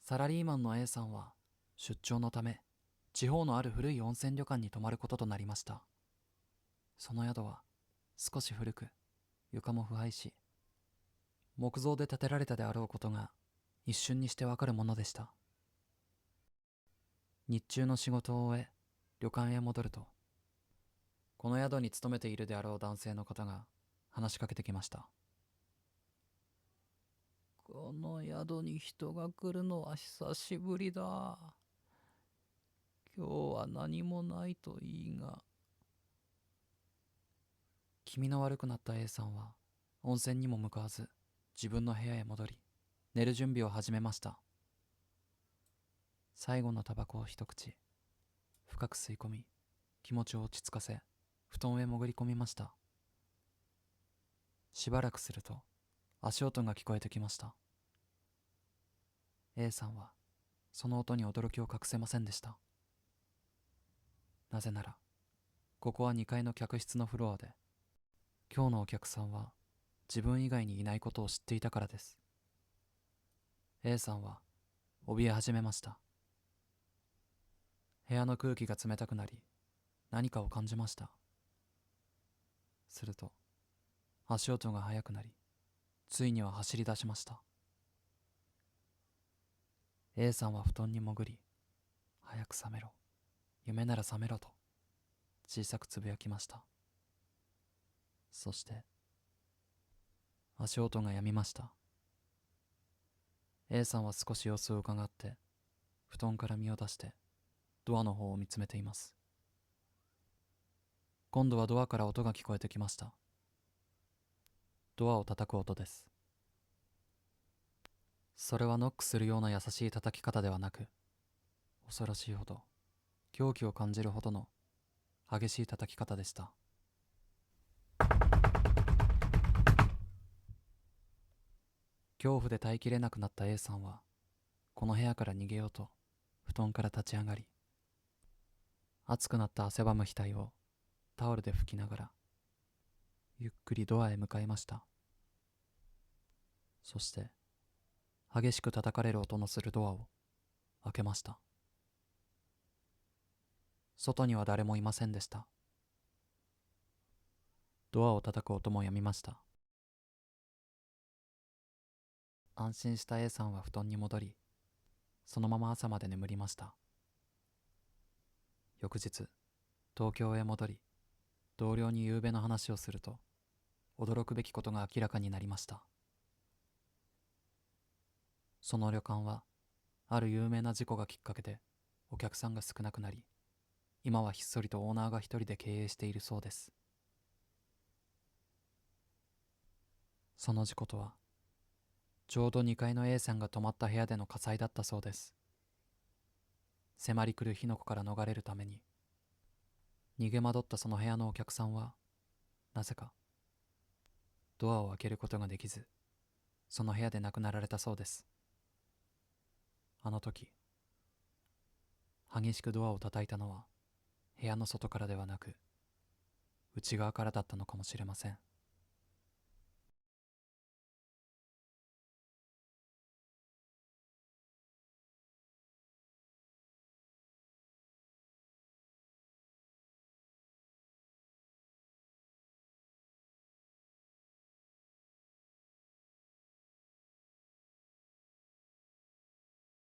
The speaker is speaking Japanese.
サラリーマンの A さんは出張のため地方のある古い温泉旅館に泊まることとなりました。その宿は少し古く、床も腐敗し、木造で建てられたであろうことが一瞬にしてわかるものでした。日中の仕事を終え旅館へ戻ると、この宿に勤めているであろう男性の方が話しかけてきました。この宿に人が来るのは久しぶりだ。今日は何もないといいが。気味の悪くなった A さんは温泉にも向かわず自分の部屋へ戻り、寝る準備を始めました。最後のタバコを一口深く吸い込み、気持ちを落ち着かせ布団へ潜り込みました。しばらくすると足音が聞こえてきました。 A さんはその音に驚きを隠せませんでした。なぜならここは2階の客室のフロアで、今日のお客さんは自分以外にいないことを知っていたからです。 A さんは怯え始めました。部屋の空気が冷たくなり、何かを感じました。すると足音が速くなり、ついには走り出しました。 A さんは布団に潜り、早く覚めろ、夢なら覚めろと小さくつぶやきました。そして足音が止みました。 A さんは少し様子を伺って布団から身を出してドアの方を見つめています。今度はドアから音が聞こえてきました。ドアを叩く音です。それはノックするような優しい叩き方ではなく、恐ろしいほど狂気を感じるほどの激しい叩き方でした。恐怖で耐えきれなくなった A さんはこの部屋から逃げようと布団から立ち上がり、熱くなった汗ばむ額をタオルで拭きながらゆっくりドアへ向かいました。そして激しく叩かれる音のするドアを開けました。外には誰もいませんでした。ドアを叩く音もやみました。安心した A さんは布団に戻り、そのまま朝まで眠りました。翌日、東京へ戻り、同僚に夕べの話をすると、驚くべきことが明らかになりました。その旅館は、ある有名な事故がきっかけで、お客さんが少なくなり、今はひっそりとオーナーが一人で経営しているそうです。その事故とは、ちょうど2階の A さんが泊まった部屋での火災だったそうです。迫り来る火の粉から逃れるために、逃げ惑ったその部屋のお客さんは、なぜか、ドアを開けることができず、その部屋で亡くなられたそうです。あの時、激しくドアを叩いたのは、部屋の外からではなく、内側からだったのかもしれません。